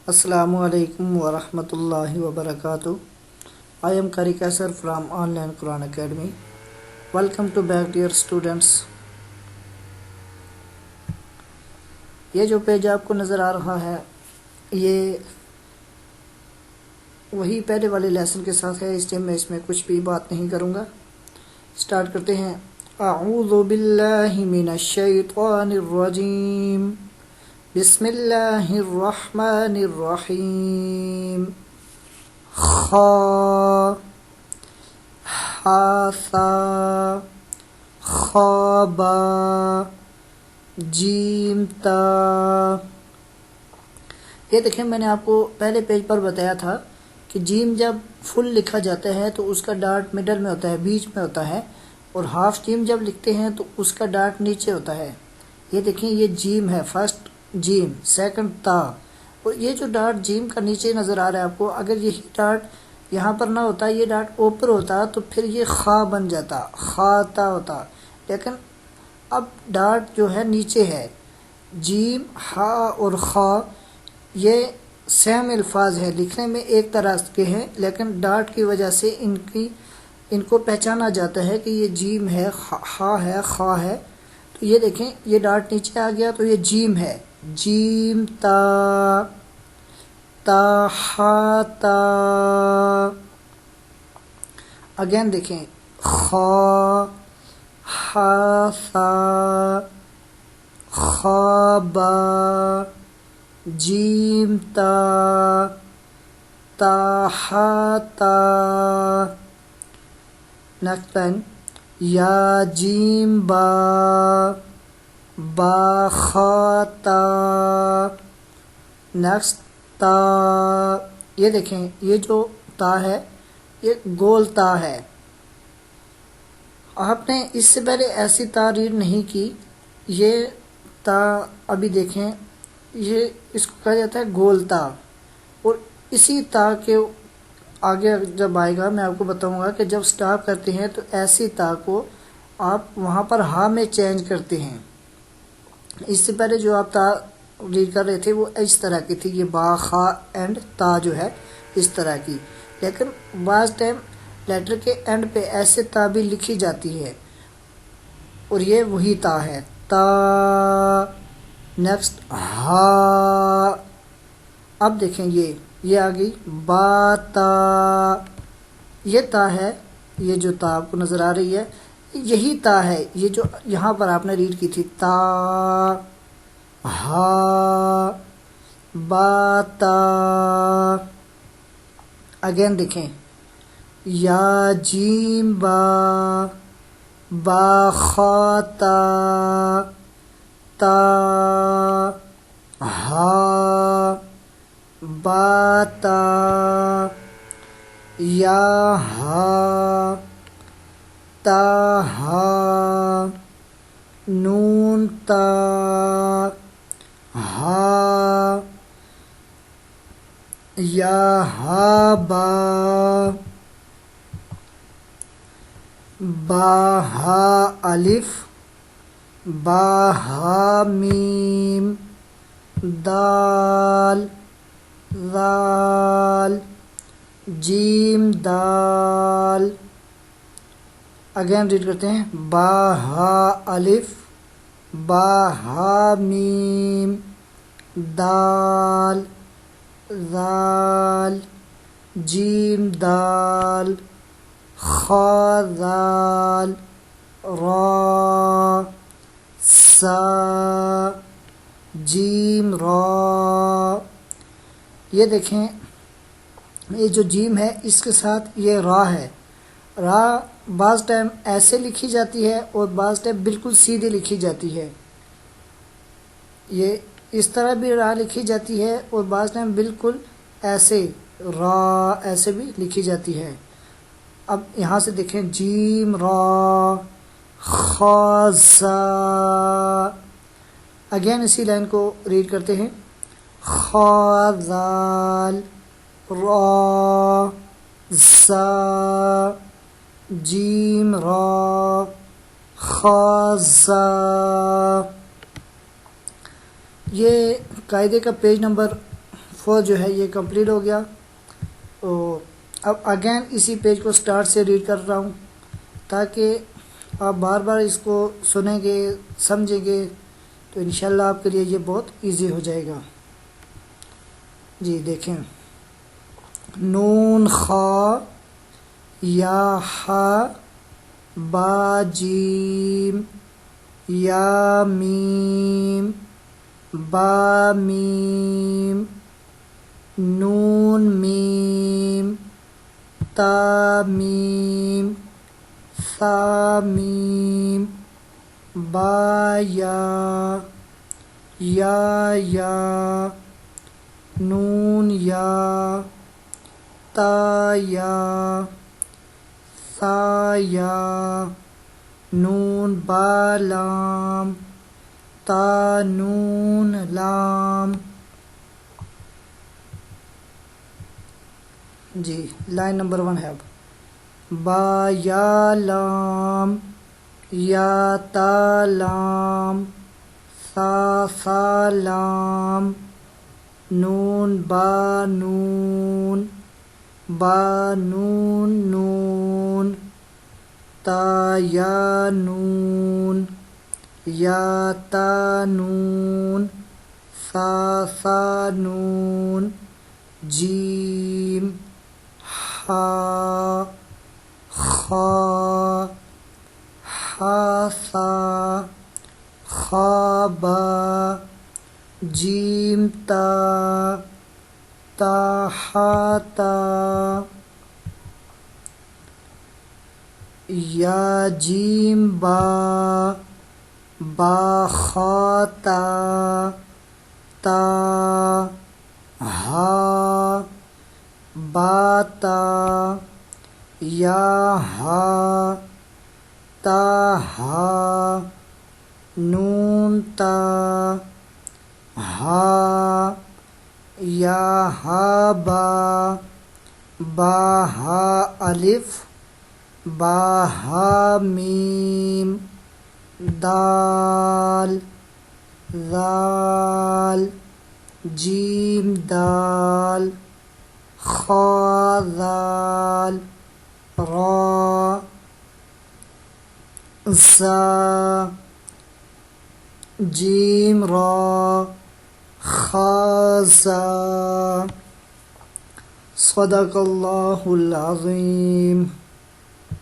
Assalamu alaikum wa rahmatullahi wa barakatuh. I am Kari Kaisar from Online Quran Academy. Welcome to back dear students. یہ جو page آپ کو نظر آ رہا ہے یہ وہی پہلے والے لیسن کے ساتھ ہے، اس لیے میں اس میں کچھ بھی بات نہیں کروں گا. سٹارٹ کرتے ہیں. اعوذ باللہ من الشیطان الرجیم، بسم اللہ الرحمن الرحیم. خا حاثا خوابا جیم تا. یہ دیکھیں، میں نے آپ کو پہلے پیج پر بتایا تھا کہ جیم جب فل لکھا جاتا ہے تو اس کا ڈاٹ مڈل میں ہوتا ہے، بیچ میں ہوتا ہے، اور ہاف جیم جب لکھتے ہیں تو اس کا ڈاٹ نیچے ہوتا ہے. یہ دیکھیں، یہ جیم ہے، فرسٹ جیم، سیکنڈ تا، اور یہ جو ڈاٹ جیم کا نیچے نظر آ رہا ہے آپ کو، اگر یہی ڈاٹ یہاں پر نہ ہوتا، یہ ڈاٹ اوپر ہوتا تو پھر یہ خا بن جاتا، خاتا ہوتا. لیکن اب ڈاٹ جو ہے نیچے ہے. جیم، ہا اور خا یہ سیم الفاظ ہے، لکھنے میں ایک طرح کے ہیں، لیکن ڈاٹ کی وجہ سے ان کو پہچانا جاتا ہے کہ یہ جیم ہے، ہا ہے، خا ہے. تو یہ دیکھیں، یہ ڈاٹ نیچے آ گیا تو یہ جیم ہے. جیم تا تا ہا تا. اگین دیکھیں، خا ہا سا خوابا جیم تا تا ہا تا. نیکسٹ لائن، یا جیم با با خا تا. نیکسٹ تا. یہ دیکھیں، یہ جو تا ہے یہ گول تا ہے. آپ نے اس سے پہلے ایسی تا ریڈ نہیں کی. یہ تا ابھی دیکھیں، یہ اس کو کہا جاتا ہے گول تا، اور اسی تا کے آگے جب آئے گا میں آپ کو بتاؤں گا کہ جب سٹاپ کرتے ہیں تو ایسی تا کو آپ وہاں پر ہا میں چینج کرتے ہیں. اس سے پہلے جو آپ تا ریڈ کر رہے تھے وہ اس طرح کی تھی، یہ با خا اینڈ تا جو ہے اس طرح کی. لیکن بعض ٹائم لیٹر کے اینڈ پہ ایسے تا بھی لکھی جاتی ہے، اور یہ وہی تا ہے. تا. نیکسٹ ہا. اب دیکھیں، یہ آ گئی با تا. یہ تا ہے، یہ جو تا آپ کو نظر آ رہی ہے یہی تا ہے، یہ جو یہاں پر آپ نے ریڈ کی تھی. تا ہا با تا. اگین دیکھیں، یا جیم با با خا تا تا ہا با تا. یا ہا تا ہا نون تا ہا. یا ہا با با ہا الف با ہا میم دال ذال جیم دال. اگین ریڈ کرتے ہیں، با ہا الف با ہا میم دال ذال جیم دال خا ذال را سا جیم را. یہ دیکھیں، یہ جو جیم ہے اس کے ساتھ یہ را ہے. را بعض ٹائم ایسے لکھی جاتی ہے اور بعض ٹائم بالکل سیدھی لکھی جاتی ہے. یہ اس طرح بھی را لکھی جاتی ہے اور بعض ٹائم بالکل ایسے را ایسے بھی لکھی جاتی ہے. اب یہاں سے دیکھیں، جیم را خا زا. اگین اسی لائن کو ریڈ کرتے ہیں، خا ذال را زا جیم را خازا. یہ قاعدے کا پیج نمبر 4 جو ہے یہ کمپلیٹ ہو گیا. تو اب اگین اسی پیج کو سٹارٹ سے ریڈ کر رہا ہوں تاکہ آپ بار بار اس کو سنیں گے سمجھیں گے تو انشاءاللہ آپ کے لیے یہ بہت ایزی ہو جائے گا. جی دیکھیں، نون خا یا ہا با جیم یا میم با میم نون میم تا میم ثا میم با یا نون یا تا یا ثا یا نون با لام تا نون لام. جی لائن نمبر 1 ہے. اب با یا لام یا تا لام ثا لام نون با نون نون تا یا نون یا تا نون ثا نون جیم ہا خا ثا خا با جیم تا ہا تا یا جیم با خا تا ہا با تا یا ہا تا ہا نون تا ہا یا ہا با ہا الف با ہا میم دال ذال جیم دال خا ذال را زا جیم را خا زا. صدق اللہ العظیم.